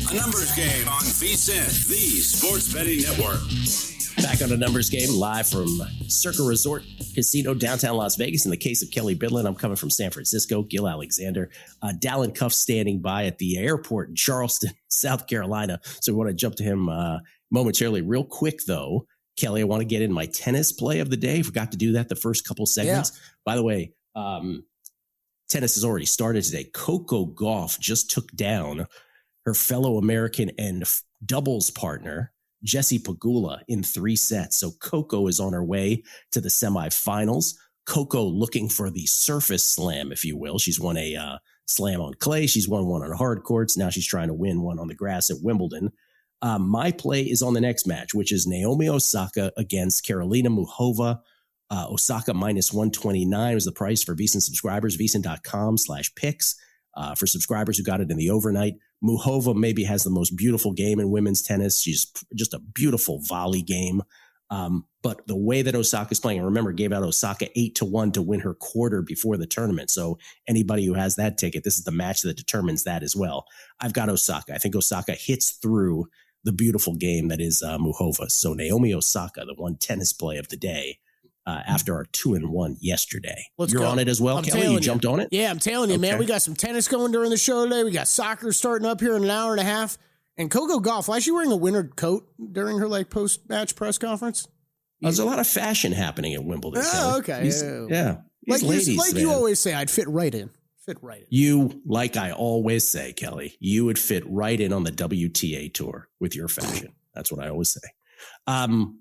A numbers game on VSiN, the sports betting network. Back on a numbers game, live from Circa Resort Casino, downtown Las Vegas. In the case of Kelly Bidlin, I'm coming from San Francisco. Gil Alexander, Dallin Cuff standing by at the airport in Charleston, South Carolina. So we want to jump to him momentarily. Real quick, though, Kelly, I want to get in my tennis play of the day. Forgot to do that the first couple segments. Yeah. By the way, tennis has already started today. Coco Gauff just took down her fellow American and doubles partner, Jessie Pegula, in 3 sets. So Coco is on her way to the semifinals. Coco looking for the surface slam, if you will. She's won a slam on clay. She's won one on hard courts. Now she's trying to win one on the grass at Wimbledon. My play is on the next match, which is Naomi Osaka against Karolina Muchova. Osaka minus 129 was the price for VSiN subscribers, vsin.com/picks. For subscribers who got it in the overnight, Muchova maybe has the most beautiful game in women's tennis. She's just a beautiful volley game. But the way that Osaka is playing, and remember, gave out Osaka 8-1 to win her quarter before the tournament. So anybody who has that ticket, this is the match that determines that as well. I've got Osaka. I think Osaka hits through the beautiful game that is Muchova. So Naomi Osaka, the one tennis play of the day. After our 2-1 yesterday. You're on it as well, Kelly? You jumped on it? Yeah, I'm telling you, man. We got some tennis going during the show today. We got soccer starting up here in an hour and a half. And Coco Gauff, why is she wearing a winter coat during her post-match press conference? There's a lot of fashion happening at Wimbledon. Oh, Kelly. okay. Yeah. Like you always say, I'd fit right in. You, like I always say, Kelly, you would fit right in on the WTA tour with your fashion. That's what I always say.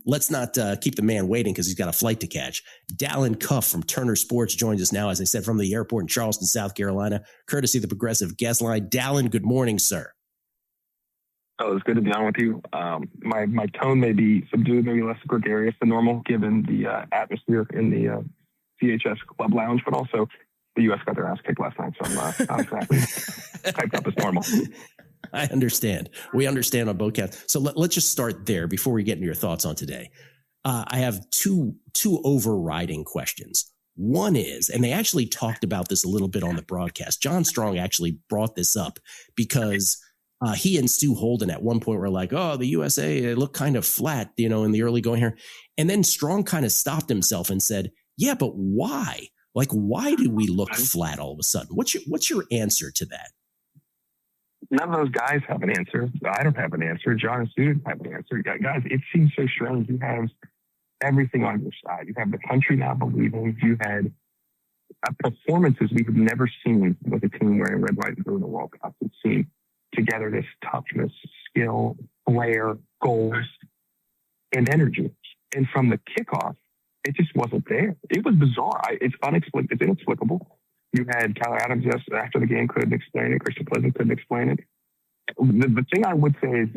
Let's not keep the man waiting because he's got a flight to catch. Dallin Cuff from Turner Sports joins us now, as I said, from the airport in Charleston, South Carolina, courtesy of the Progressive Guest Line. Dallin, good morning, sir. Oh, it's good to be on with you. My tone may be subdued, maybe less gregarious than normal, given the atmosphere in the CHS Club Lounge, but also the U.S. got their ass kicked last night, so I'm not exactly hyped up as normal. I understand. We understand on both counts. So let's just start there before we get into your thoughts on today. I have two overriding questions. One is, and they actually talked about this a little bit on the broadcast. John Strong actually brought this up because he and Stu Holden at one point were like, oh, the USA, it looked kind of flat, in the early going here. And then Strong kind of stopped himself and said, yeah, but why? Like, why do we look flat all of a sudden? What's your answer to that? None of those guys have an answer. I don't have an answer. John and Stu don't have an answer. Guys, it seems so strange. You have everything on your side. You have the country now believing. You had performances we have never seen with a team wearing red, white, and blue in the World Cup. We've seen togetherness, toughness, skill, flair, goals, and energy. And from the kickoff, it just wasn't there. It was bizarre. It's inexplicable. You had Callie Adams after the game couldn't explain it. Christian Pleasant couldn't explain it. The thing I would say is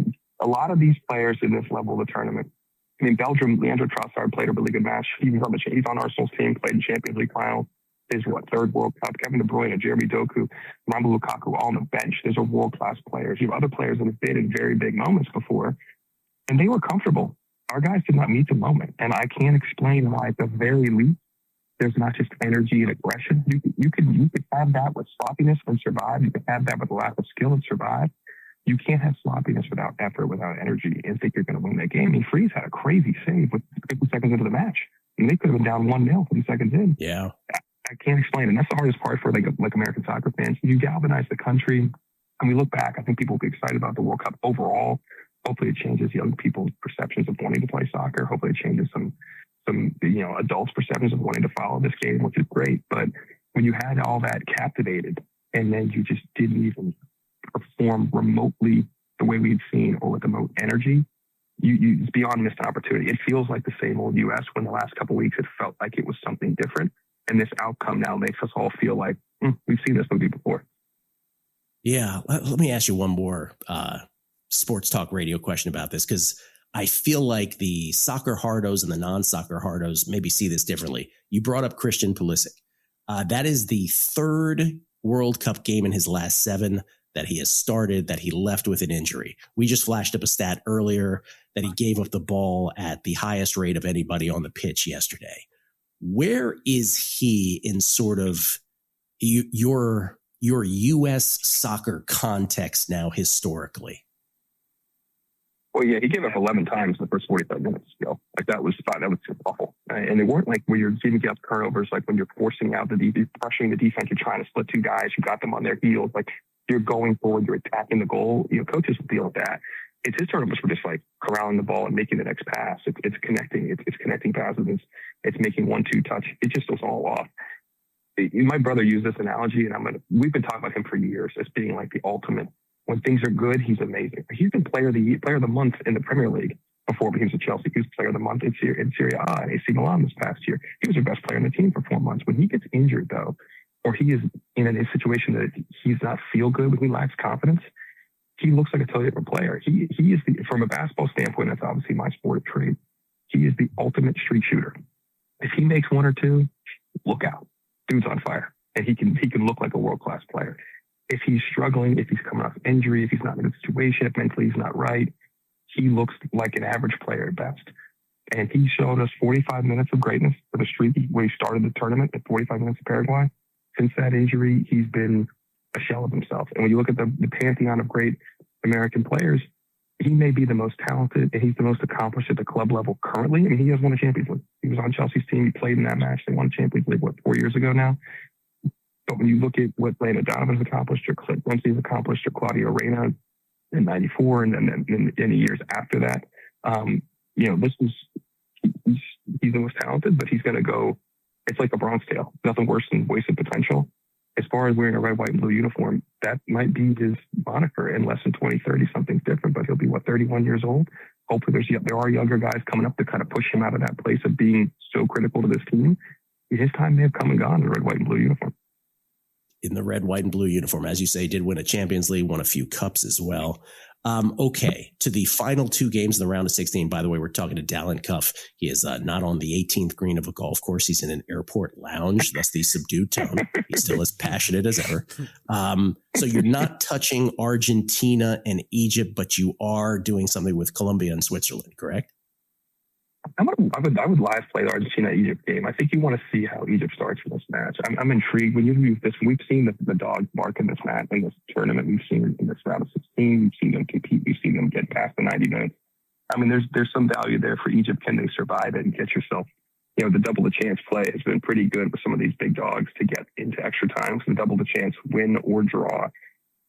a lot of these players in this level of the tournament, I mean, Belgium, Leandro Trossard played a really good match. He's on Arsenal's team, played in Champions League final. His third World Cup. Kevin De Bruyne, Jeremy Doku, Romelu Lukaku, all on the bench. Those are world-class players. You have other players that have been in very big moments before, and they were comfortable. Our guys did not meet the moment, and I can't explain why, at the very least, there's not just energy and aggression. You could have that with sloppiness and survive. You could have that with a lack of skill and survive. You can't have sloppiness without effort, without energy, and think you're going to win that game. I mean, Freeze had a crazy save with 50 seconds into the match. I mean, they could have been down 1-0 50 seconds in. Yeah. I can't explain it. And that's the hardest part for like American soccer fans. You galvanize the country. And we look back, I think people will be excited about the World Cup overall. Hopefully it changes young people's perceptions of wanting to play soccer. Hopefully it changes some adults' perceptions of wanting to follow this game, which is great. But when you had all that captivated and then you just didn't even perform remotely the way we'd seen or with the most energy, it's beyond missed opportunity. It feels like the same old U.S. when the last couple of weeks it felt like it was something different. And this outcome now makes us all feel like we've seen this movie before. Yeah. Let me ask you one more sports talk radio question about this, because I feel like the soccer hardos and the non-soccer hardos maybe see this differently. You brought up Christian Pulisic. That is the third World Cup game in his last 7 that he has started that he left with an injury. We just flashed up a stat earlier that he gave up the ball at the highest rate of anybody on the pitch yesterday. Where is he in sort of your U.S. soccer context now historically? Oh yeah, he gave up 11 times in the first 45 minutes. Like that was just awful. And they weren't like where you're giving up turnovers, like when you're forcing out you're pressuring the defense, you're trying to split two guys, you got them on their heels, like you're going forward, you're attacking the goal. Coaches will deal with that. It's his turnovers were just like corralling the ball and making the next pass. It's connecting. It's connecting passes. It's making 1-2 touch. It just was all off. My brother used this analogy, and we've been talking about him for years as being like the ultimate. When things are good, he's amazing. He's been player of the month in the Premier League before, but he was at Chelsea. He was player of the month in Serie A and AC Milan this past year. He was their best player on the team for 4 months. When he gets injured, though, or he is in a situation that he's not feel good, when he lacks confidence, he looks like a totally different player. He is from a basketball standpoint, that's obviously my sport of trade. He is the ultimate street shooter. If he makes one or two, look out. Dude's on fire. And he can look like a world-class player. If he's struggling, if he's coming off injury, if he's not in a good situation, if mentally he's not right, he looks like an average player at best. And he showed us 45 minutes of greatness for the streak when he started the tournament at 45 minutes of Paraguay. Since that injury, he's been a shell of himself. And when you look at the pantheon of great American players, he may be the most talented and he's the most accomplished at the club level currently. I mean, he has won a Champions League. He was on Chelsea's team. He played in that match. They won Champions League, 4 years ago now? But when you look at what Landon Donovan's accomplished, or Clint Dempsey's accomplished, or Claudio Reyna in '94, and then in the years after that, this is he's the most talented, but he's going to go. It's like a bronze tail. Nothing worse than wasted potential. As far as wearing a red, white, and blue uniform, that might be his moniker. Unless in 2030 something's different, but he'll be 31 years old. Hopefully, there are younger guys coming up to kind of push him out of that place of being so critical to this team. His time may have come and gone in the red, white, and blue uniform. In the red, white, and blue uniform, as you say, did win a Champions League, won a few cups as well. Okay, to the final two games in the round of 16. By the way, we're talking to Dallin Cuff. He is not on the 18th green of a golf course. He's in an airport lounge, thus the subdued tone. He's still as passionate as ever. So you're not touching Argentina and Egypt, but you are doing something with Colombia and Switzerland, correct? I would live play the Argentina-Egypt game. I think you want to see how Egypt starts for this match. I'm intrigued. We've seen the dogs bark in this match, in this tournament. We've seen in this round of 16. We've seen them compete. We've seen them get past the 90 minutes. I mean, there's some value there for Egypt. Can they survive it and get yourself, the double the chance play has been pretty good with some of these big dogs to get into extra time. So the double the chance win or draw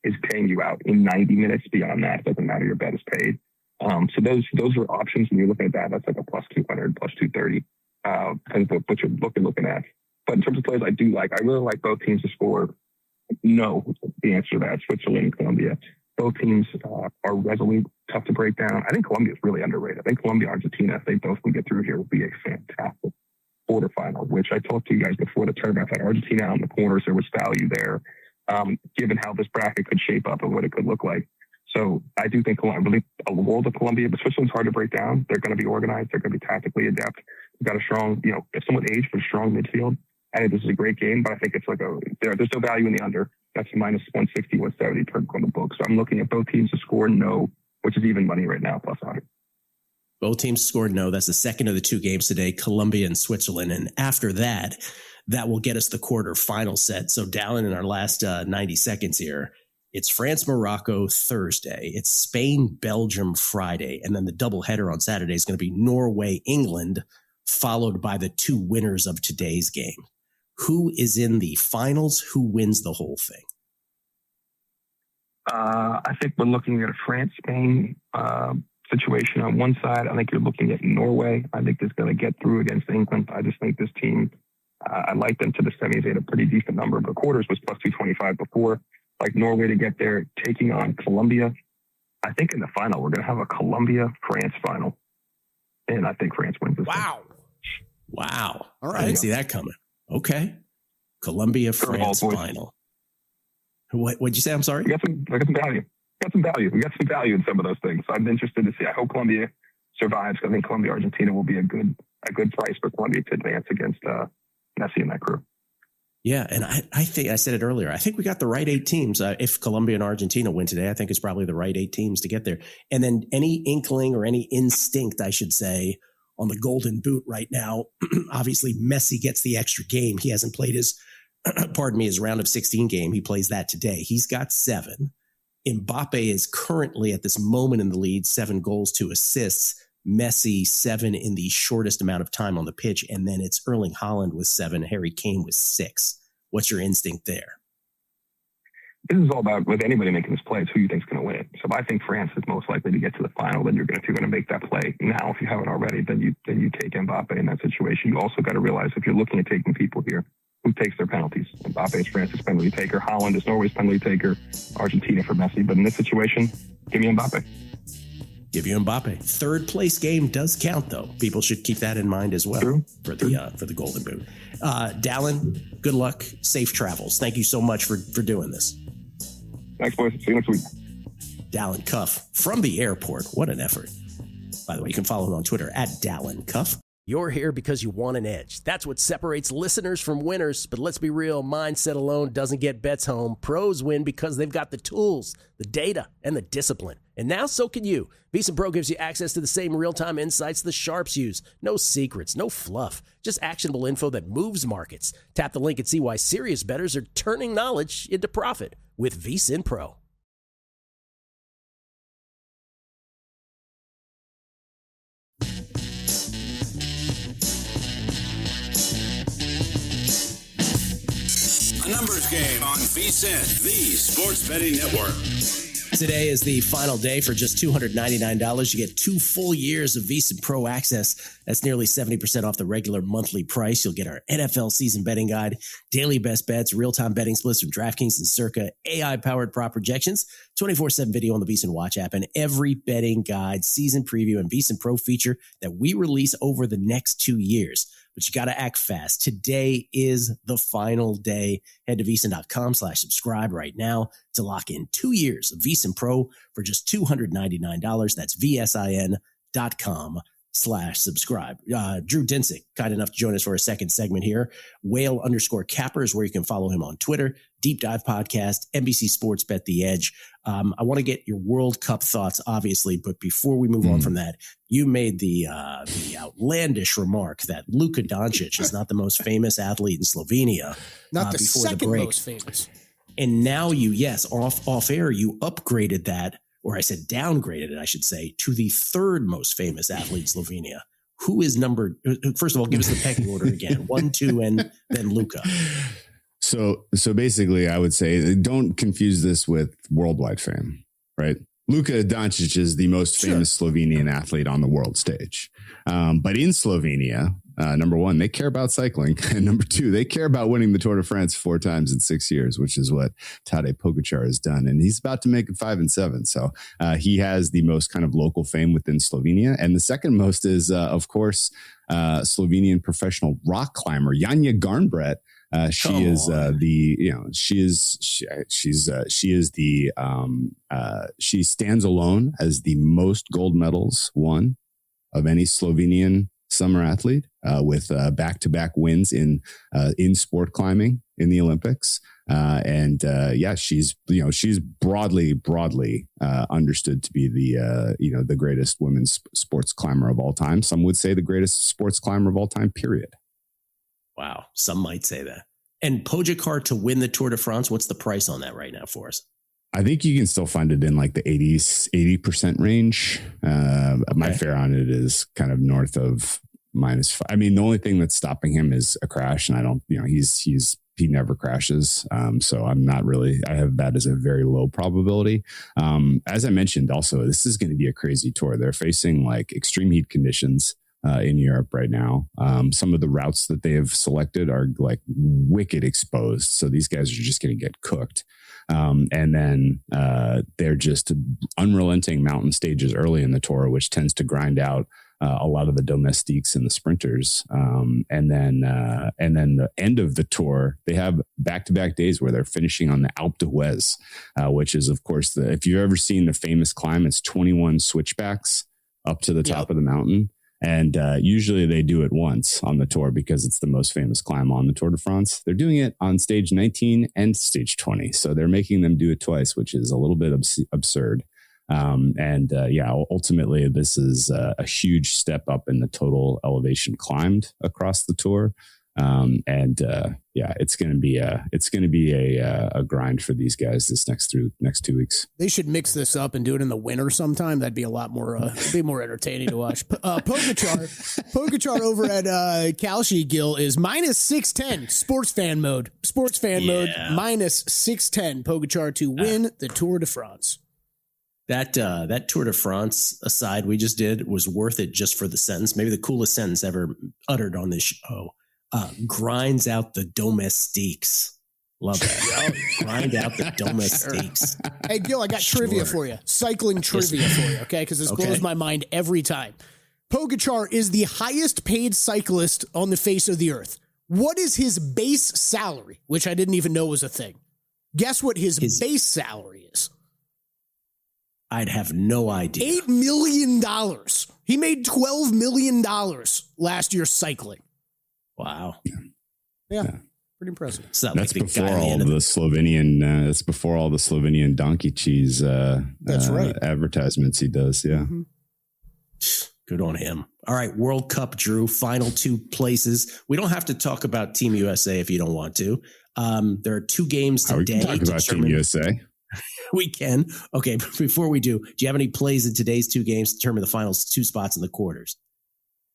is paying you out in 90 minutes. Beyond that, it doesn't matter. Your bet is paid. So those are options when you're looking at that. That's like a plus 200, plus 230, depends on what you're looking at. But in terms of players, I really like both teams to score. No, the answer to that, Switzerland and Colombia. Both teams are resolute, tough to break down. I think Colombia is really underrated. I think Colombia, Argentina, if they both can get through here, will be a fantastic quarterfinal, which I talked to you guys before the tournament. I thought Argentina out in the corners, there was value there, given how this bracket could shape up and what it could look like. So I do think I believe a world of Colombia, but Switzerland's hard to break down. They're going to be organized. They're going to be tactically adept. They've got a strong, if somewhat aged, but a strong midfield. I think this is a great game, but I think it's like there's no value in the under. That's minus 160, 170 per on the book. So I'm looking at both teams to score no, which is even money right now, plus 100. Both teams scored no. That's the second of the two games today, Colombia and Switzerland. And after that will get us the quarterfinal set. So Dallin, in our last 90 seconds here, it's France-Morocco Thursday. It's Spain-Belgium Friday. And then the doubleheader on Saturday is going to be Norway-England, followed by the two winners of today's game. Who is in the finals? Who wins the whole thing? I think we're looking at a France-Spain situation on one side. I think you're looking at Norway. I think it's going to get through against England. I just think this team, I like them to the semis. They had a pretty decent number, but quarters was plus 225 before. Like Norway to get there, taking on Colombia. I think in the final, we're going to have a Colombia-France final. And I think France wins this. Wow. All right. I didn't see that coming. Okay. Colombia-France final. What'd you say? I'm sorry? We got some value. We got some value in some of those things. So I'm interested to see. I hope Colombia survives. I think Colombia-Argentina will be a good price for Colombia to advance against Messi and that crew. Yeah, and I think I said it earlier. I think we got the right 8 teams. If Colombia and Argentina win today, I think it's probably the right 8 teams to get there. And then any inkling or any instinct, I should say, on the Golden Boot right now. Obviously, Messi gets the extra game. He hasn't played his round of 16 game. He plays that today. He's got 7. Mbappe is currently at this moment in the lead, 7 goals, 2 assists. Messi 7 in the shortest amount of time on the pitch. And then it's Erling Haaland with 7, Harry Kane with 6. What's your instinct there? This is all about, with anybody making this play, it's who you think is going to win. So if I think France is most likely to get to the final, then if you're going to make that play now, if you haven't already, then you take Mbappe in that situation. You also got to realize if you're looking at taking people here, who takes their penalties? Mbappe is France's penalty taker. Haaland is Norway's penalty taker. Argentina for Messi. But in this situation, give me Mbappe. Give you Mbappe. 3rd place game does count, though. People should keep that in mind as well. True. for the Golden Boot. Dallin, good luck. Safe travels. Thank you so much for doing this. Thanks, boys. See you next week. Dallin Cuff from the airport. What an effort. By the way, you can follow him on Twitter at Dallin Cuff. You're here because you want an edge. That's what separates listeners from winners. But let's be real, mindset alone doesn't get bets home. Pros win because they've got the tools, the data, and the discipline. And now so can you. VSiN Pro gives you access to the same real-time insights the sharps use. No secrets, no fluff, just actionable info that moves markets. Tap the link and see why serious bettors are turning knowledge into profit with VSiN Pro. A numbers game on VSiN, the Sports Betting Network. Today is the final day. For just $299. You get 2 full years of VSiN Pro access. That's nearly 70% off the regular monthly price. You'll get our NFL season betting guide, daily best bets, real-time betting splits from DraftKings and Circa, AI-powered prop projections, 24/7 video on the VSiN Watch app, and every betting guide, season preview, and VSiN Pro feature that we release over the next 2 years. But you got to act fast. Today is the final day. Head to VSiN.com/subscribe right now to lock in 2 years of VSiN Pro for just $299. That's VSIN.com/subscribe. Drew Dinsick, kind enough to join us for a second segment here. Whale_Capper is where you can follow him on Twitter. Deep Dive Podcast, NBC Sports Bet the Edge. I want to get your World Cup thoughts, obviously, but before we move on from that, you made the outlandish remark that Luka Doncic is not the most famous athlete in Slovenia. Not the before second break. most famous. And now you, off air, you upgraded that, or I said downgraded it, I should say, to the 3rd most famous athlete in Slovenia. Who is first of all, give us the pecking order again. 1, 2, and then Luka. So basically, I would say don't confuse this with worldwide fame, right? Luka Doncic is the most famous Slovenian athlete on the world stage. But in Slovenia, number one, they care about cycling. And number 2, they care about winning the Tour de France 4 times in 6 years, which is what Tadej Pogačar has done. And he's about to make it 5 and 7. So he has the most kind of local fame within Slovenia. And the second most is, of course, Slovenian professional rock climber Janja Garnbret. She stands alone as the most gold medals won of any Slovenian summer athlete, with back-to-back wins in sport climbing in the Olympics. She's broadly understood to be the greatest women's sports climber of all time. Some would say the greatest sports climber of all time, period. Wow. Some might say that. And Pogačar to win the Tour de France, what's the price on that right now for us? I think you can still find it in like the 80% range. My fare on it is kind of north of -5. I mean, the only thing that's stopping him is a crash, and I don't, he never crashes. So I'm not really, I have that as a very low probability. As I mentioned, also, this is going to be a crazy tour. They're facing like extreme heat conditions in Europe right now. Some of the routes that they have selected are like wicked exposed. So these guys are just going to get cooked. And then they're just unrelenting mountain stages early in the tour, which tends to grind out a lot of the domestiques and the sprinters. And then the end of the tour, they have back-to-back days where they're finishing on the Alpe d'Huez, which is, of course, if you've ever seen the famous climb, it's 21 switchbacks up to the top of the mountain. And usually they do it once on the tour because it's the most famous climb on the Tour de France. They're doing it on stage 19 and stage 20. So they're making them do it twice, which is a little bit absurd. Ultimately, this is a huge step up in the total elevation climbed across the tour. It's going to be a grind for these guys this next 2 weeks. They should mix this up and do it in the winter sometime. That'd be a lot more, be more entertaining to watch. Pogacar over at Kalshi Gill is minus 610 sports fan mode minus 610 Pogacar to win the Tour de France. That Tour de France aside we just did was worth it just for the sentence, maybe the coolest sentence ever uttered on this show. Grinds out the domestiques. Love that. Grind out the domestiques. Hey, Gil, I got trivia for you. Cycling trivia for you, okay? Because this blows my mind every time. Pogacar is the highest paid cyclist on the face of the earth. What is his base salary? Which I didn't even know was a thing. Guess what his base salary is? I'd have no idea. $8 million. He made $12 million last year cycling. Wow. Yeah. Pretty impressive. So that's before all the Slovenian. That's before all the Slovenian donkey cheese. That's right. Advertisements he does. Yeah. Mm-hmm. Good on him. All right, World Cup, Drew. Final 2 places. We don't have to talk about Team USA if you don't want to. There are 2 games today. We can talk about Team USA. We can. Okay, but before we do you have any plays in today's 2 games to determine the final 2 spots in the quarters?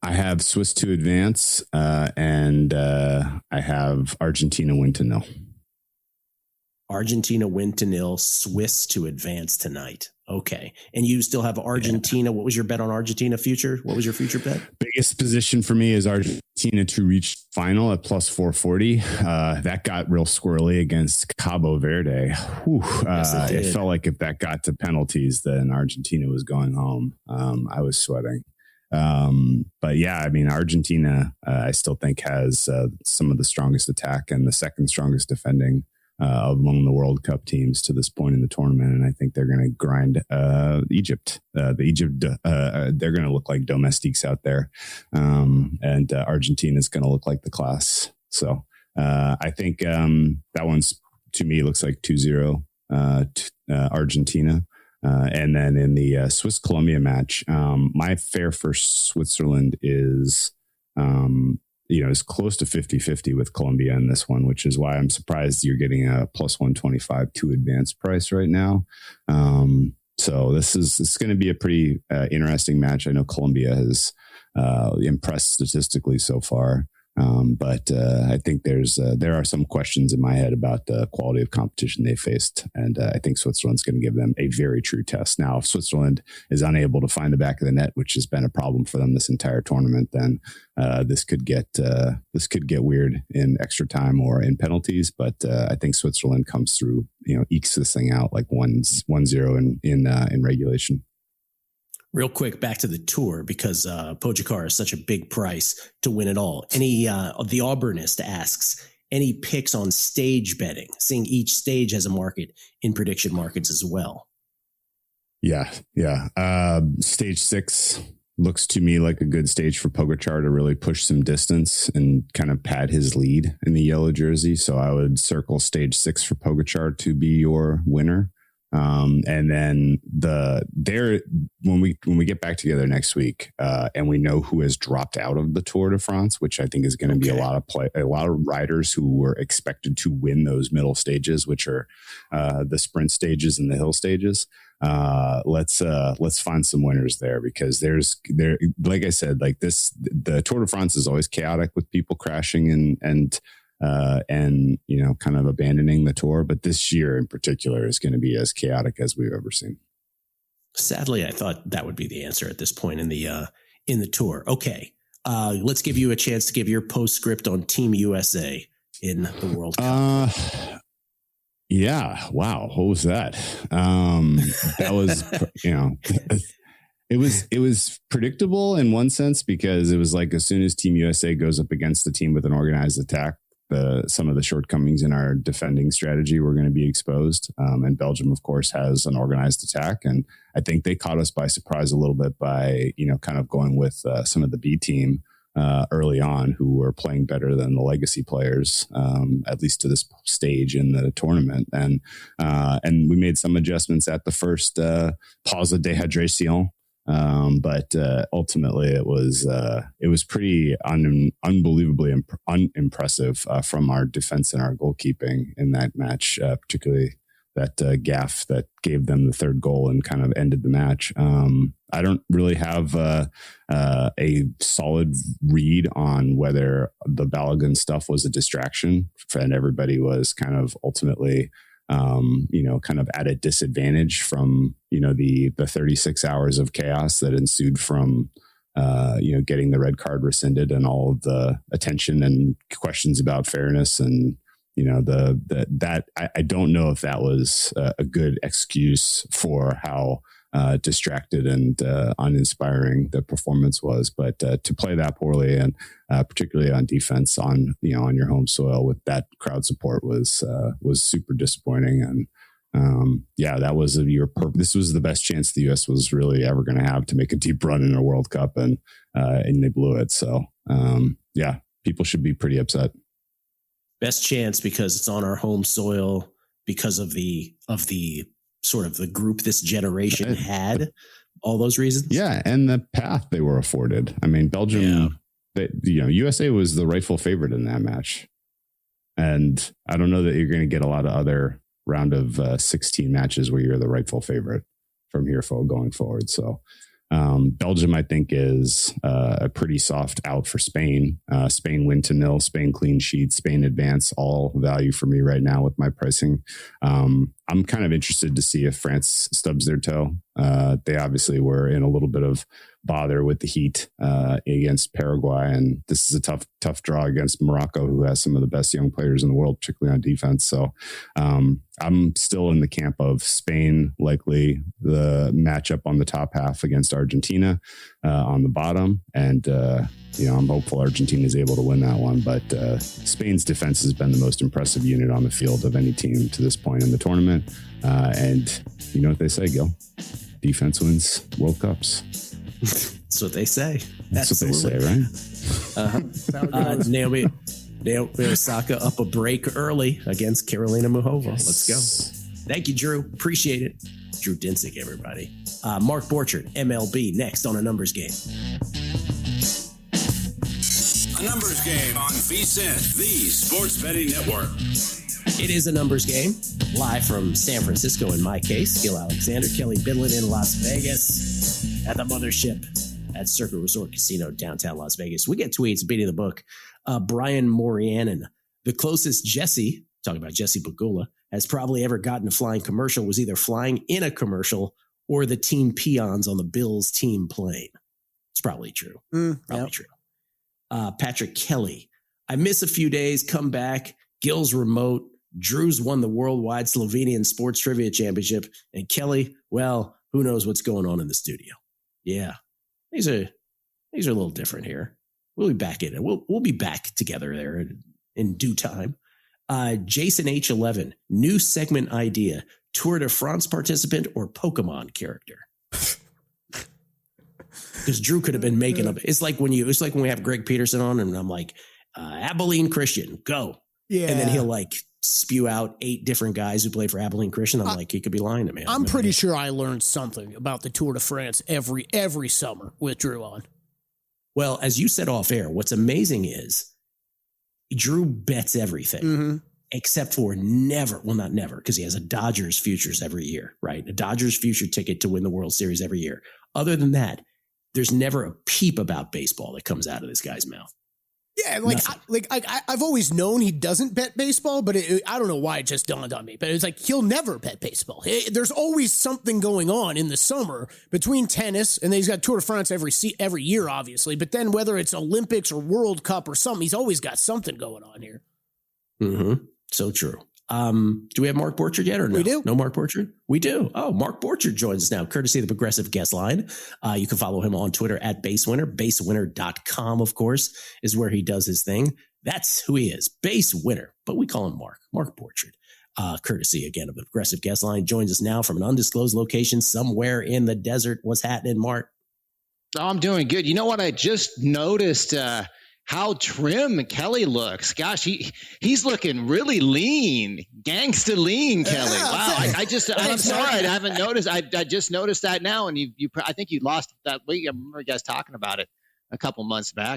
I have Swiss to advance, and I have Argentina win to 0. Argentina win to 0, Swiss to advance tonight. Okay. And you still have Argentina. Yeah. What was your bet on Argentina future? What was your future bet? Biggest position for me is Argentina to reach final at plus 440. That got real squirrely against Cabo Verde. Yes, it felt like if that got to penalties, then Argentina was going home. I was sweating. But yeah, I mean, Argentina, I still think has some of the strongest attack and the second strongest defending among the World Cup teams to this point in the tournament. And I think they're going to grind Egypt. They're going to look like domestiques out there. And Argentina is going to look like the class. So I think that one's, to me, looks like 2-0 Argentina. And then in the Swiss-Colombia match, my fare for Switzerland is, is close to 50-50 with Colombia in this one, which is why I'm surprised you're getting a plus 125 to advance price right now. So this is going to be a pretty interesting match. I know Colombia has impressed statistically so far. But I think there are some questions in my head about the quality of competition they faced. And I think Switzerland's going to give them a very true test. Now, if Switzerland is unable to find the back of the net, which has been a problem for them this entire tournament, then this could get weird in extra time or in penalties. But I think Switzerland comes through, ekes this thing out like 1-0 in regulation. Real quick, back to the Tour, because Pogacar is such a big price to win it all. The Auburnist asks, any picks on stage betting, seeing each stage has a market in prediction markets as well? Yeah. Stage 6 looks to me like a good stage for Pogacar to really push some distance and kind of pad his lead in the yellow jersey. So I would circle stage 6 for Pogacar to be your winner. And then when we get back together next week, and we know who has dropped out of the Tour de France, which I think is going to be a lot of riders who were expected to win those middle stages, which are the sprint stages and the hill stages. Let's find some winners there, because like I said, like the Tour de France is always chaotic with people crashing and kind of abandoning the tour. But this year in particular is going to be as chaotic as we've ever seen. Sadly, I thought that would be the answer at this point in the tour. Okay. Let's give you a chance to give your postscript on Team USA in the World Cup. Yeah. Wow. What was that? That was, it was predictable in one sense, because it was like, as soon as Team USA goes up against the team with an organized attack, some of the shortcomings in our defending strategy were going to be exposed. And Belgium, of course, has an organized attack. And I think they caught us by surprise a little bit by, kind of going with some of the B team early on, who were playing better than the legacy players, at least to this stage in the tournament. And we made some adjustments at the first pause de hydration. But ultimately, it was pretty unbelievably unimpressive from our defense and our goalkeeping in that match, particularly that gaff that gave them the third goal and kind of ended the match. I don't really have a solid read on whether the Balogun stuff was a distraction, and everybody was kind of ultimately kind of at a disadvantage from, the 36 hours of chaos that ensued from, getting the red card rescinded and all of the attention and questions about fairness. And, I don't know if that was a good excuse for how distracted and uninspiring the performance was, but to play that poorly and particularly on defense on your home soil with that crowd support was super disappointing. And that was this was the best chance the U.S. was really ever going to have to make a deep run in a World Cup, and they blew it. So people should be pretty upset. Best chance because it's on our home soil, because of the sort of the group this generation had, all those reasons. Yeah. And the path they were afforded. I mean, Belgium, USA was the rightful favorite in that match. And I don't know that you're going to get a lot of other round of 16 matches where you're the rightful favorite from here going forward. So Belgium, I think, is a pretty soft out for Spain. Spain win to 0, Spain clean sheet, Spain advance, all value for me right now with my pricing. I'm kind of interested to see if France stubs their toe. They obviously were in a little bit of bother with the heat against Paraguay, and this is a tough draw against Morocco, who has some of the best young players in the world, particularly on defense. So I'm still in the camp of Spain, likely the matchup on the top half against Argentina on the bottom, and I'm hopeful Argentina is able to win that one. But Spain's defense has been the most impressive unit on the field of any team to this point in the tournament, and you know what they say, Gil? Defense wins World Cups. That's what they say. That's what they say, right? Naomi Osaka up a break early against Carolina Muhova. Yes. Let's go. Thank you, Drew. Appreciate it. Drew Dinsick, everybody. Mark Borchard, MLB, next on A Numbers Game. A Numbers Game on VSiN, the Sports Betting Network. It is A Numbers Game, live from San Francisco in my case. Gil Alexander, Kelly Bidlin in Las Vegas at the mothership at Circa Resort Casino, downtown Las Vegas. We get tweets beating the book. Brian Morianen, the closest Jesse, talking about Jesse Pagula, has probably ever gotten a flying commercial was either flying in a commercial or the team peons on the Bills team plane. It's probably true. Probably true. Patrick Kelly, I miss a few days, come back. Gil's remote. Drew's won the worldwide Slovenian Sports Trivia Championship. And Kelly, well, who knows what's going on in the studio. Yeah, these are a little different here. We'll be back in it. We'll be back together there in due time. Jason H11, new segment idea: Tour de France participant or Pokemon character? Because Drew could have been making up. It's like when we have Greg Peterson on, and I'm like, Abilene Christian, go. Yeah, and then he'll like spew out 8 different guys who play for Abilene Christian. I'm like, he could be lying to me. I'm pretty sure I learned something about the Tour de France every summer with Drew on. Well, as you said off air, what's amazing is Drew bets everything except for not never, because he has a Dodgers futures every year, right? A Dodgers future ticket to win the World Series every year. Other than that, there's never a peep about baseball that comes out of this guy's mouth. Yeah, I've always known he doesn't bet baseball, but I don't know why it just dawned on me. But it's like he'll never bet baseball. There's always something going on in the summer between tennis, and then he's got Tour de France every year, obviously. But then whether it's Olympics or World Cup or something, he's always got something going on here. So true. Do we have Mark Borchard yet or no? We do. No Mark Borchard? We do. Oh, Mark Borchard joins us now, courtesy of the Progressive Guest Line. You can follow him on Twitter at BaseWinner. BaseWinner.com, of course, is where he does his thing. That's who he is, Base Winner. But we call him Mark Borchard. Courtesy, again, of the Progressive Guest Line. Joins us now from an undisclosed location somewhere in the desert. What's happening, Mark? Oh, I'm doing good. You know what I just noticed? how trim Kelly looks. Gosh, he's looking really lean, gangsta lean, Kelly. Wow, I'm sorry, I haven't noticed. I just noticed that now, and I think you lost that week. I remember you guys talking about it a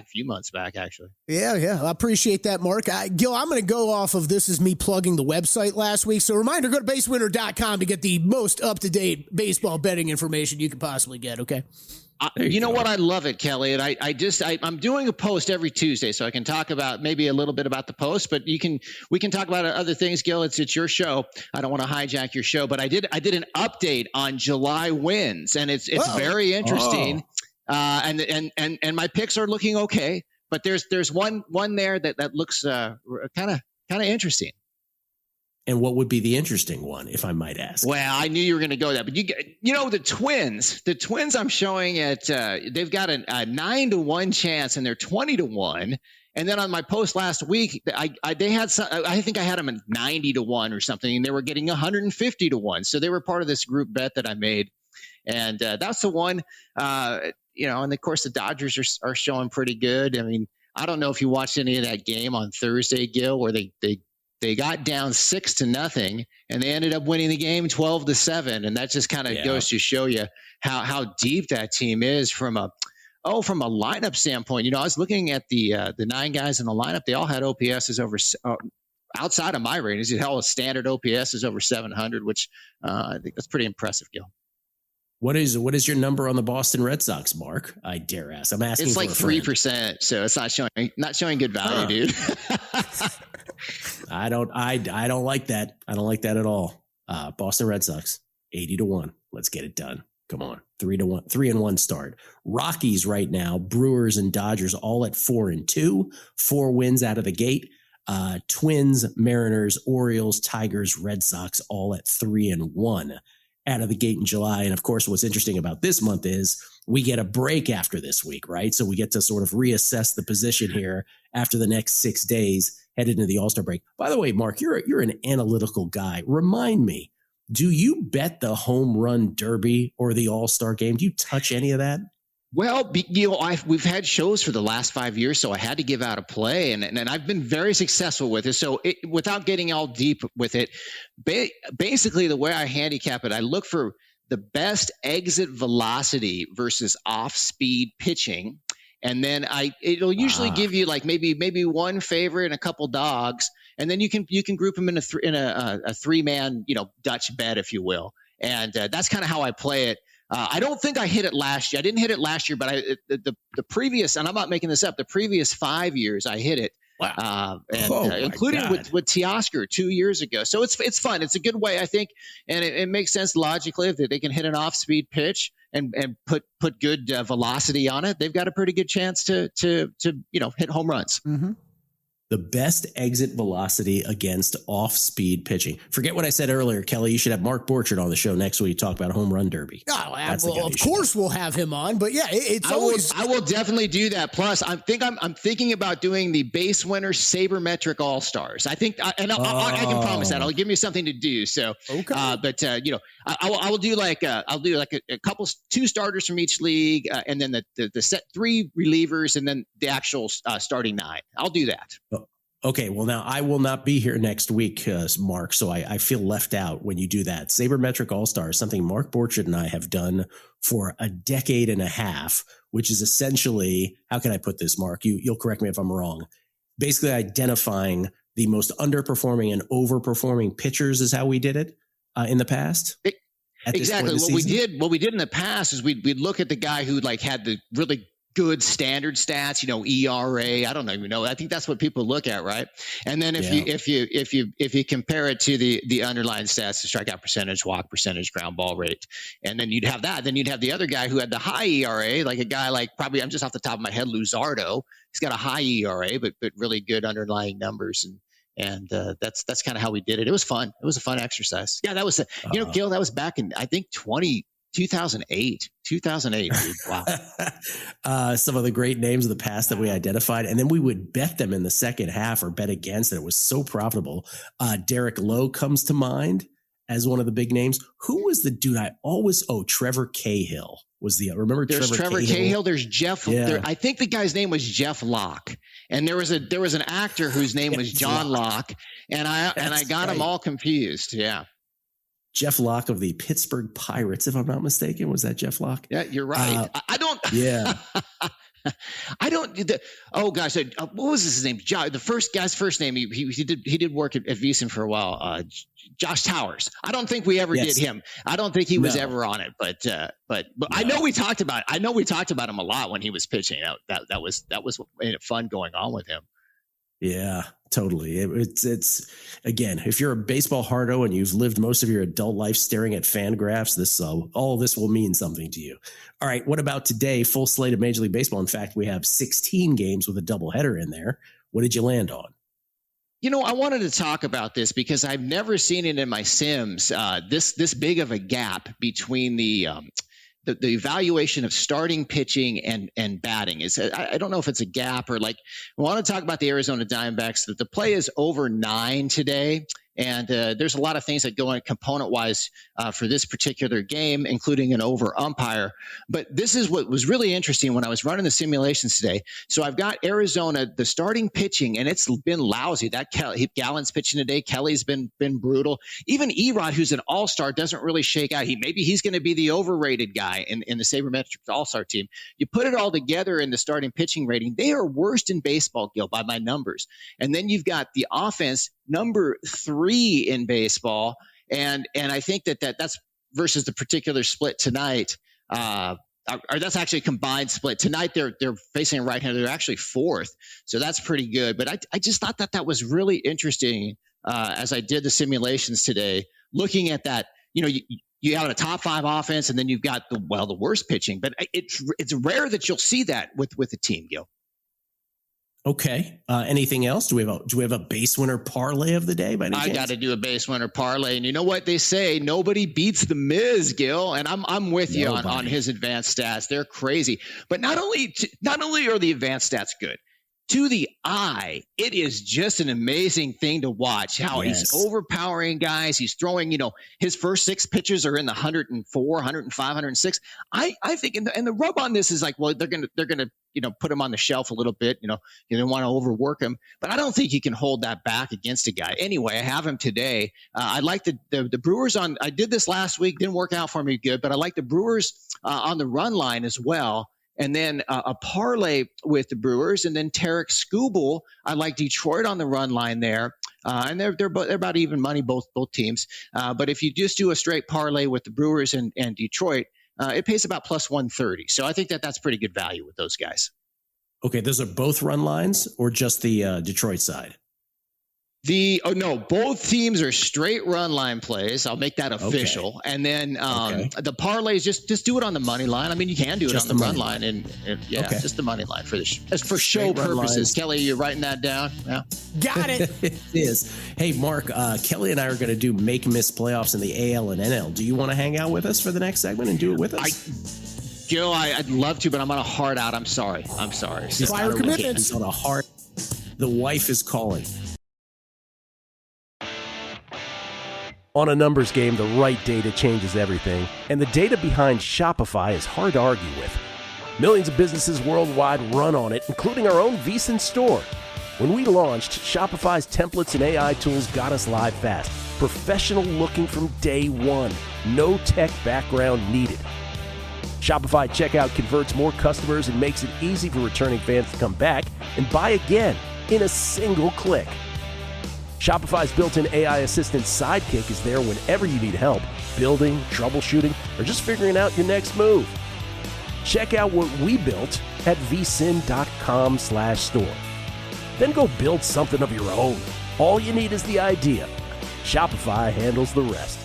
few months back, actually. Yeah. I appreciate that, Mark. Gil, I'm going to go off of this as me plugging the website last week. So reminder, go to basewinner.com to get the most up-to-date baseball betting information you can possibly get, okay? You know what? I love it, Kelly. And I'm doing a post every Tuesday, so I can talk about maybe a little bit about the post, but we can talk about other things, Gil. It's your show. I don't want to hijack your show, but I did an update on July wins, and it's very interesting. And my picks are looking okay, but there's one there that looks kind of interesting. And what would be the interesting one, if I might ask? Well, I knew you were going to go there, but the Twins I'm showing at they've got a 9-1 chance, and they're 20-1. And then on my post last week, I think I had them at 90-1 or something, and they were getting 150-1. So they were part of this group bet that I made, and that's the one. And of course the Dodgers are showing pretty good. I mean, I don't know if you watched any of that game on Thursday, Gil, where they got down 6-0 and they ended up winning the game 12-7. And that just kind of goes to show you how deep that team is from a lineup standpoint. I was looking at the 9 guys in the lineup. They all had OPSs over outside of my ratings. It held a standard OPS is over 700, which I think that's pretty impressive, Gil. What is your number on the Boston Red Sox, Mark? I dare ask. I'm asking. It's like 3%, so it's not showing good value, dude. I don't like that. I don't like that at all. Boston Red Sox 80-1. Let's get it done. Come on, 3-1 start. Rockies right now, Brewers and Dodgers all at 4-2, 4 wins out of the gate. Twins, Mariners, Orioles, Tigers, Red Sox all at 3-1. Out of the gate in July. And of course, what's interesting about this month is we get a break after this week, right? So we get to sort of reassess the position here after the next 6 days, headed into the All-Star break. By the way, Mark, you're an analytical guy. Remind me, do you bet the home run derby or the All-Star game? Do you touch any of that? Well, we've had shows for the last 5 years, so I had to give out a play, and I've been very successful with it. So without getting all deep with it, basically the way I handicap it, I look for the best exit velocity versus off-speed pitching, and then it'll usually give you like maybe one favorite and a couple dogs, and then you can group them in a 3-man Dutch bet, if you will, and that's kind of how I play it. I don't think I hit it last year. I didn't hit it last year, but the previous, and I'm not making this up, the previous 5 years I hit it. Wow. Including with Teoscar 2 years ago. So it's fun. It's a good way, I think. And it makes sense logically that they can hit an off-speed pitch and put good velocity on it. They've got a pretty good chance to hit home runs. Mm-hmm. The best exit velocity against off-speed pitching. Forget what I said earlier, Kelly. You should have Mark Borchard on the show next week to talk about home run derby. Oh, of course we'll have him on. But yeah, I will definitely do that. Plus, I'm thinking about doing the base winner sabermetric all stars. I think, I can promise that I'll give you something to do. So, okay. I will do a couple, 2 starters from each league, and then the set 3 relievers, and then the actual starting 9. I'll do that. Okay, well, now I will not be here next week, Mark, so I feel left out when you do that. Sabermetric All-Star is something Mark Borchard and I have done for a decade and a half, which is essentially, how can I put this, Mark? You'll correct me if I'm wrong. Basically identifying the most underperforming and overperforming pitchers is how we did it in the past. Exactly. What we did in the past is we'd look at the guy who had the really good standard stats, ERA. I don't even know. I think that's what people look at, right? And then if you compare it to the underlying stats, the strikeout percentage, walk percentage, ground ball rate, and then you'd have that. Then you'd have the other guy who had the high ERA, like a guy like probably, I'm just off the top of my head, Luzardo. He's got a high ERA, but really good underlying numbers, and that's kind of how we did it. It was fun. It was a fun exercise. Yeah, that was Gil. That was back in I think 2008. Dude. Wow. Some of the great names of the past that we identified, and then we would bet them in the second half or bet against it. It was so profitable. Derek Lowe comes to mind as one of the big names. Who was the dude Trevor Cahill was remember there's Trevor Cahill. There's Jeff. Yeah. I think the guy's name was Jeff Locke. And there was an actor whose name was John Locke. And I got them all confused. Yeah. Jeff Locke of the Pittsburgh Pirates, if I'm not mistaken. Was that Jeff Locke? Yeah, you're right. I don't. Yeah. I don't. Oh gosh, what was his name? The first guy's first name. He did work at VSiN for a while. Josh Towers. I don't think we ever did him. I don't think he was ever on it. But I know we talked about. I know we talked about him a lot when he was pitching. That was what made it fun going on with him. Yeah, totally. It's again, if you're a baseball hardo and you've lived most of your adult life staring at Fangraphs, all of this will mean something to you. All right, what about today? Full slate of Major League Baseball. In fact, we have 16 games with a doubleheader in there. What did you land on? I wanted to talk about this because I've never seen it in my sims. This big of a gap between the evaluation of starting pitching and batting is, I don't know if it's a gap or I want to talk about the Arizona Diamondbacks. That the play is over 9 today. And there's a lot of things that go in component-wise for this particular game, including an over-umpire. But this is what was really interesting when I was running the simulations today. So I've got Arizona, the starting pitching, and it's been lousy. That Gallen's pitching today. Kelly's been brutal. Even Erod, who's an all-star, doesn't really shake out. Maybe he's going to be the overrated guy in the Sabermetrics all-star team. You put it all together in the starting pitching rating, they are worst in baseball, Gil, by my numbers. And then you've got the offense, number 3 in baseball, and I think that's versus the particular split tonight. Or that's actually a combined split tonight. They're facing a right-hander. They're actually 4th, so that's pretty good. But I just thought that was really interesting as I did the simulations today, looking at that. You have a top 5 offense, and then you've got the worst pitching. But it's rare that you'll see that with a team, Gil. Okay. Anything else? Do we have a base winner parlay of the day? I got to do a base winner parlay, and you know what they say? Nobody beats the Miz, Gil, and I'm with you on his advanced stats. They're crazy, but not only are the advanced stats good. To the eye, it is just an amazing thing to watch how he's overpowering guys. He's throwing, his first 6 pitches are in the 104, 105, 106. I think, and the rub on this is they're gonna put him on the shelf a little bit. You don't want to overwork him, but I don't think you can hold that back against a guy. Anyway, I have him today. I like the Brewers on. I did this last week, didn't work out for me good, but I like the Brewers on the run line as well. And then a parlay with the Brewers, and then Tarek Skubal. I like Detroit on the run line there, and they're about even money both teams. But if you just do a straight parlay with the Brewers and Detroit, it pays about plus 130. So I think that's pretty good value with those guys. Okay, those are both run lines or just the Detroit side? Both teams are straight run line plays. I'll make that official. Okay. And then the parlays, just do it on the money line. I mean, you can do it just on the run line, and just the money line for show purposes. Kelly, you're writing that down? Yeah. Got it. It is. Hey, Mark, Kelly and I are going to do make-miss playoffs in the AL and NL. Do you want to hang out with us for the next segment and do it with us? Joe, I'd love to, but I'm on a hard out. I'm sorry. Prior commitments. On a hard. The wife is calling. On a numbers game, the right data changes everything, and the data behind Shopify is hard to argue with. Millions of businesses worldwide run on it, including our own VSiN store. When we launched, Shopify's templates and AI tools got us live fast. Professional looking from day one. No tech background needed. Shopify checkout converts more customers and makes it easy for returning fans to come back and buy again in a single click. Shopify's built-in AI assistant Sidekick is there whenever you need help, building, troubleshooting, or just figuring out your next move. Check out what we built at vsin.com/store. Then go build something of your own. All you need is the idea. Shopify handles the rest.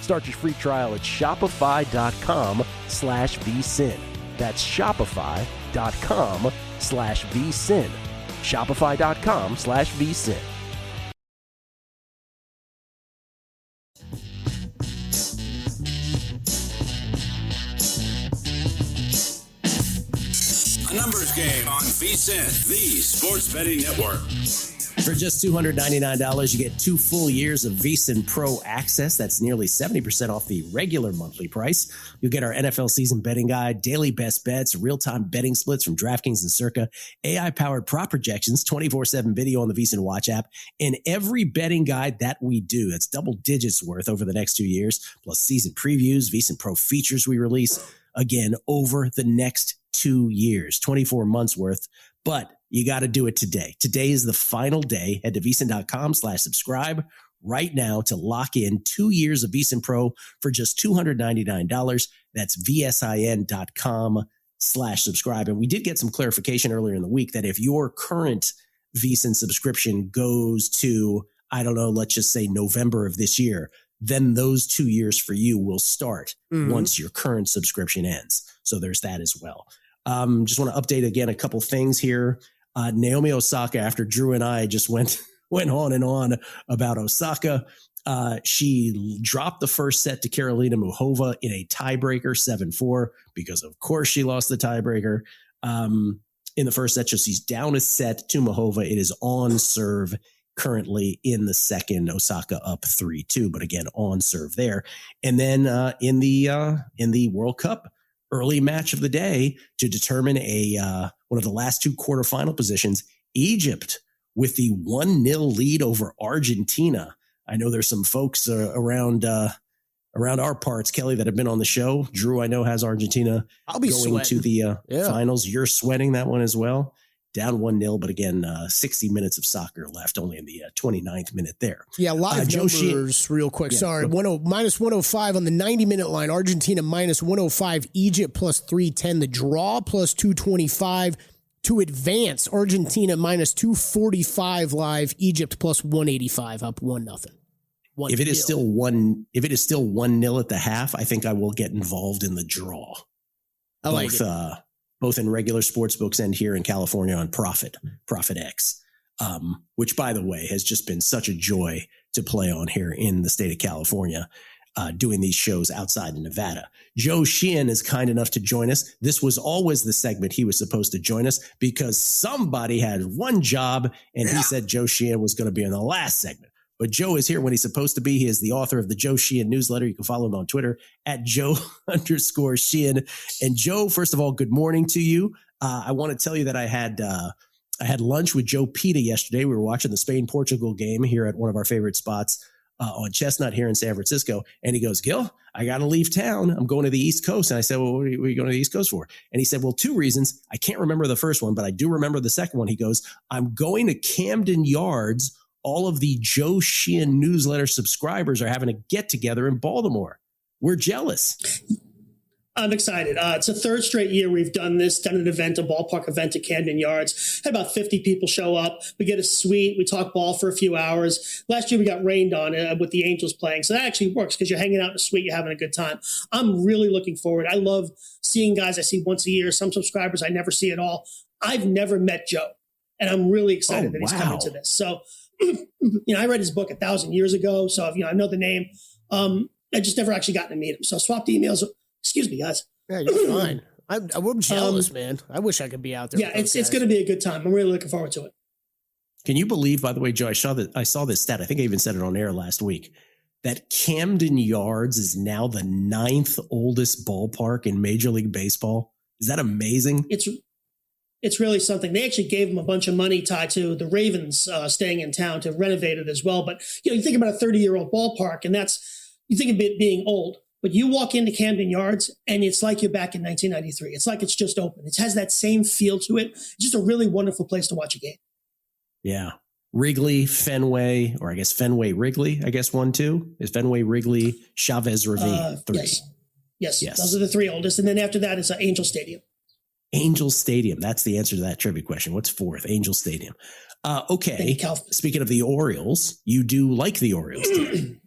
Start your free trial at shopify.com/vsin. That's shopify.com/vsin. Shopify.com/vsin. A numbers game on VSiN, the Sports Betting Network. For just $299, you get 2 full years of VSiN Pro access. That's nearly 70% off the regular monthly price. You'll get our NFL season betting guide, daily best bets, real-time betting splits from DraftKings and Circa, AI-powered prop projections, 24/7 video on the VSiN Watch app, and every betting guide that we do. That's double digits worth over the next 2 years, plus season previews, VSiN Pro features we release, again, over the next 2 years, 24 months worth. But you got to do it today. Today is the final day. Head to VSiN.com/subscribe right now to lock in 2 years of VSiN Pro for just $299. That's VSIN.com/subscribe. And we did get some clarification earlier in the week that if your current VSiN subscription goes to, I don't know, let's just say November of this year, then those 2 years for you will start once your current subscription ends. So there's that as well. Just want to update again a couple things here. Naomi Osaka, after Drew and I just went on and on about Osaka, she dropped the first set to Karolina Muchova in a tiebreaker, 7-4, because of course she lost the tiebreaker in the first set. So she's down a set to Muchova. It is on serve currently in the second. Osaka up 3-2, but again on serve there. And then in the World Cup, early match of the day to determine one of the last 2 quarterfinal positions, Egypt with the 1-0 lead over Argentina. I know there's some folks around our parts, Kelly, that have been on the show. Drew, I know, has Argentina going to the finals. You're sweating that one as well. Down 1-0, but again, 60 minutes of soccer left, only in the 29th minute there. Yeah, live numbers real quick. Yeah, sorry, minus 105 on the 90-minute line. Argentina minus 105, Egypt plus 310, the draw plus 225 to advance. Argentina minus 245 live, Egypt plus 185, up 1-0. If it is still 1-0 at the half, I think I will get involved in the draw. I like it. Both in regular sports books and here in California on Profit X, which, by the way, has just been such a joy to play on here in the state of California, doing these shows outside in Nevada. Joe Sheehan is kind enough to join us. This was always the segment he was supposed to join us because somebody had one job and he said Joe Sheehan was going to be in the last segment. But Joe is here when he's supposed to be. He is the author of the Joe Sheehan newsletter. You can follow him on Twitter at Joe_Sheehan. And Joe, first of all, good morning to you. I want to tell you that I had lunch with Joe Pita yesterday. We were watching the Spain-Portugal game here at one of our favorite spots on Chestnut here in San Francisco. And he goes, Gil, I got to leave town. I'm going to the East Coast. And I said, well, what are you going to the East Coast for? And he said, well, 2 reasons. I can't remember the first one, but I do remember the second one. He goes, I'm going to Camden Yards. All of the Joe Sheehan newsletter subscribers are having a get together in Baltimore. We're jealous. I'm excited. It's the 3rd straight year we've done an event, a ballpark event at Camden Yards. Had about 50 people show up. We get a suite. We talk ball for a few hours. Last year we got rained on with the Angels playing. So that actually works because you're hanging out in a suite. You're having a good time. I'm really looking forward. I love seeing guys I see once a year. Some subscribers I never see at all. I've never met Joe. And I'm really excited that he's coming to this. So, I read his book 1,000 years ago, so I know the name. I just never actually gotten to meet him. So swapped emails. Excuse me, guys. Yeah, you're fine. I'm jealous, man. I wish I could be out there. Yeah, it's going to be a good time. I'm really looking forward to it. Can you believe, by the way, Joe, I saw this stat. I think I even said it on air last week, that Camden Yards is now the 9th oldest ballpark in Major League Baseball. Is that amazing? It's really something. They actually gave him a bunch of money tied to the Ravens staying in town to renovate it as well. But, you think about a 30-year-old ballpark, and you think of it being old. But you walk into Camden Yards, and it's like you're back in 1993. It's like it's just open. It has that same feel to it. It's just a really wonderful place to watch a game. Yeah. Wrigley, Fenway, or I guess Fenway, Wrigley, 1-2. Is Fenway, Wrigley, Chavez Ravine 3? Yes. Those are the 3 oldest. And then after that is Angel Stadium. Angel Stadium. That's the answer to that trivia question. What's 4th? Angel Stadium. Okay. Speaking of the Orioles, you do like the Orioles team.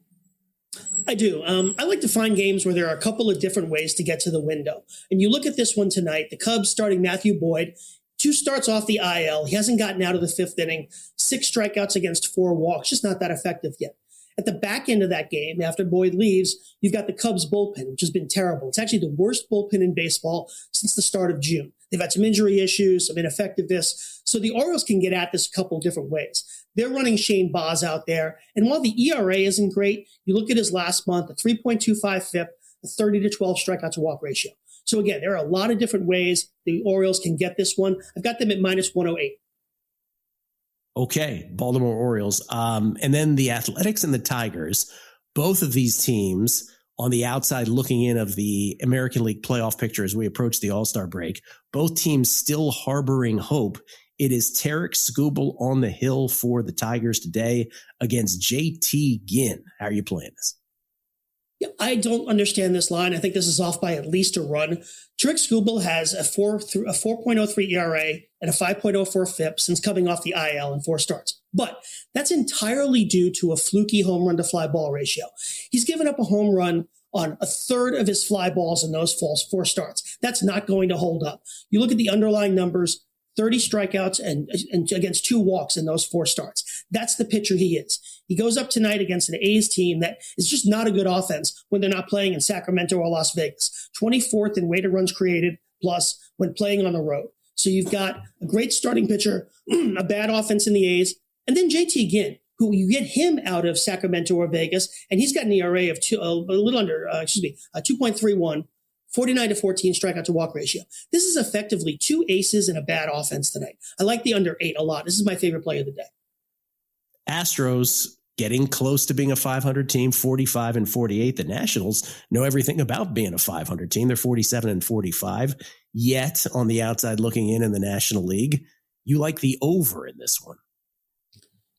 I do. I like to find games where there are a couple of different ways to get to the window. And you look at this one tonight, the Cubs starting Matthew Boyd, 2 starts off the IL. He hasn't gotten out of the 5th inning, 6 strikeouts against 4 walks, just not that effective yet. At the back end of that game, after Boyd leaves, you've got the Cubs bullpen, which has been terrible. It's actually the worst bullpen in baseball since the start of June. They've had some injury issues, some ineffectiveness. So the Orioles can get at this a couple different ways. They're running Shane Baz out there. And while the ERA isn't great, you look at his last month, a 3.25 FIP, a 30 to 12 strikeout to walk ratio. So again, there are a lot of different ways the Orioles can get this one. I've got them at minus 108. Okay, Baltimore Orioles. And then the Athletics and the Tigers, both of these teams on the outside looking in of the American League playoff picture as we approach the All-Star break, both teams still harboring hope. It is Tarek Skubal on the hill for the Tigers today against JT Ginn. How are you playing this? Yeah, I don't understand this line. I think this is off by at least a run. Tarek Skubal has a 4.03 ERA and a 5.04 FIP since coming off the IL in 4 starts. But that's entirely due to a fluky home run to fly ball ratio. He's given up a home run on a third of his fly balls in those 4 starts. That's not going to hold up. You look at the underlying numbers, 30 strikeouts and against 2 walks in those 4 starts. That's the pitcher he is. He goes up tonight against an A's team that is just not a good offense when they're not playing in Sacramento or Las Vegas. 24th in weighted runs created plus when playing on the road. So you've got a great starting pitcher, a bad offense in the A's, and then JT Ginn, who you get him out of Sacramento or Vegas, and he's got an ERA of 2.31. 49 to 14 strikeout to walk ratio. This is effectively 2 aces and a bad offense tonight. I like the under 8 a lot. This is my favorite play of the day. Astros getting close to being a 500 team, 45 and 48. The Nationals know everything about being a 500 team. They're 47 and 45. Yet on the outside looking in the National League, you like the over in this one.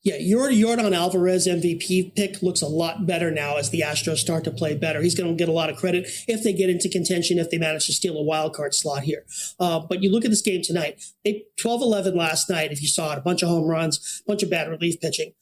Yeah, Yordan Alvarez MVP pick looks a lot better now as the Astros start to play better. He's going to get a lot of credit if they get into contention, if they manage to steal a wild card slot here. But you look at this game tonight, they 12-11 last night, if you saw it, a bunch of home runs, a bunch of bad relief pitching.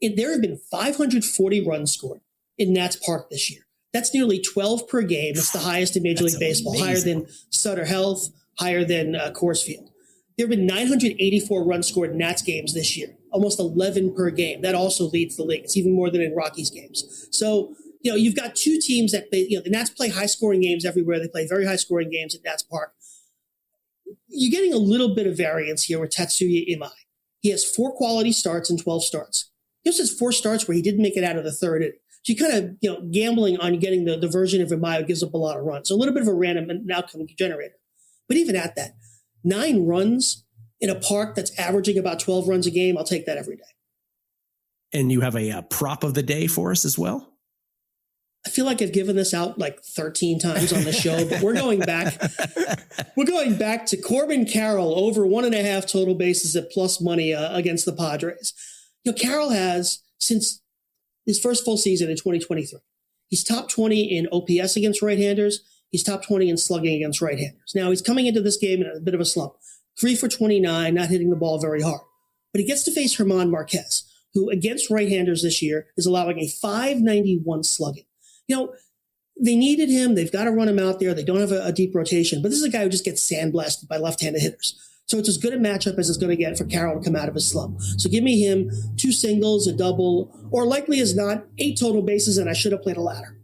There have been 540 runs scored in Nats Park this year. That's nearly 12 per game. It's the highest in Major League Baseball, higher than Sutter Health, higher than Coors Field. There have been 984 runs scored in Nats games this year, almost 11 per game. That also leads the league. It's even more than in Rockies games. So, you've got 2 teams that the Nats play high-scoring games everywhere. They play very high-scoring games at Nats Park. You're getting a little bit of variance here with Tatsuya Imai. He has 4 quality starts and 12 starts. He also has 4 starts where he didn't make it out of the third inning. So you're kind of, gambling on getting the version of Imai who gives up a lot of runs. So a little bit of a random outcome generator. But even at that, 9 runs in a park that's averaging about 12 runs a game, I'll take that every day. And you have a prop of the day for us as well? I feel like I've given this out like 13 times on the show, but we're going back. We're going back to Corbin Carroll over 1.5 total bases at plus money against the Padres. Carroll has, since his first full season in 2023, he's top 20 in OPS against right-handers. He's top 20 in slugging against right-handers. Now, he's coming into this game in a bit of a slump. 3 for 29, not hitting the ball very hard. But he gets to face German Marquez, who against right-handers this year is allowing a 591 slugging. They needed him. They've got to run him out there. They don't have a deep rotation. But this is a guy who just gets sandblasted by left-handed hitters. So it's as good a matchup as it's going to get for Carroll to come out of his slump. So give me him 2 singles, a double, or likely as not, 8 total bases, and I should have played a ladder.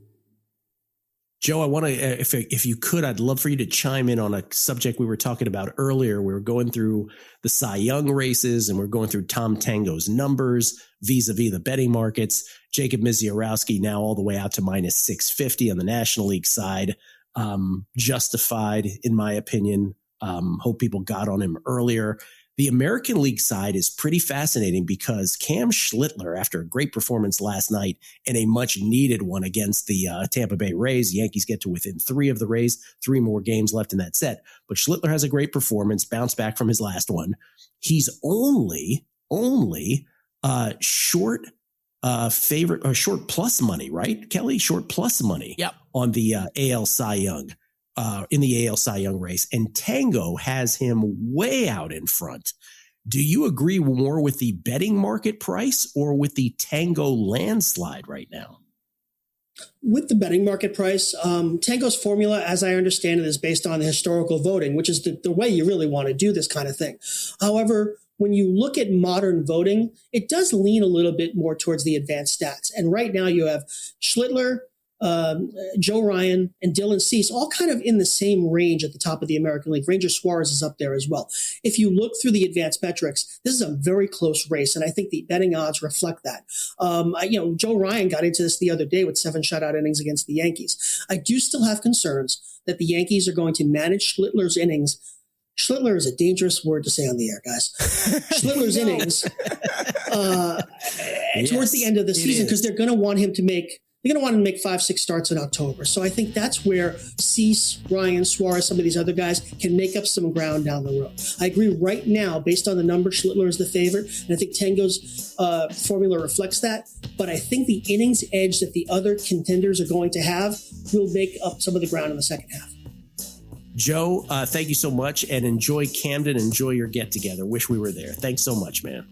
Joe, I want to, if you could, I'd love for you to chime in on a subject we were talking about earlier. We were going through the Cy Young races and we're going through Tom Tango's numbers vis-a-vis the betting markets. Jacob Misiorowski now all the way out to minus 650 on the National League side. Justified, in my opinion. Hope people got on him earlier. The American League side is pretty fascinating because Cam Schlittler, after a great performance last night and a much needed one against the Tampa Bay Rays, the Yankees get to within 3 of the Rays, 3 more games left in that set. But Schlittler has a great performance, bounced back from his last one. He's only short favorite or short plus money, right, Kelly? Short plus money. Yep. On the AL Cy Young. In the AL Cy Young race, and Tango has him way out in front. Do you agree more with the betting market price or with the Tango landslide right now? With the betting market price, Tango's formula, as I understand it, is based on the historical voting, which is the way you really want to do this kind of thing. However, when you look at modern voting, it does lean a little bit more towards the advanced stats. And right now you have Schlittler, Joe Ryan, and Dylan Cease, all kind of in the same range at the top of the American League. Ranger Suarez is up there as well. If you look through the advanced metrics, this is a very close race, and I think the betting odds reflect that. Joe Ryan got into this the other day with 7 shutout innings against the Yankees. I do still have concerns that the Yankees are going to manage Schlittler's innings. Schlittler is a dangerous word to say on the air, guys. Schlittler's innings towards the end of the season, because they're going to want him to make 5-6 starts in October. So I think that's where Cease, Ryan, Suarez, some of these other guys can make up some ground down the road. I agree right now, based on the numbers, Schlittler is the favorite. And I think Tango's formula reflects that. But I think the innings edge that the other contenders are going to have will make up some of the ground in the second half. Joe, thank you so much, and enjoy Camden. Enjoy your get-together. Wish we were there. Thanks so much, man.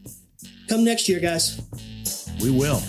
Come next year, guys. We will.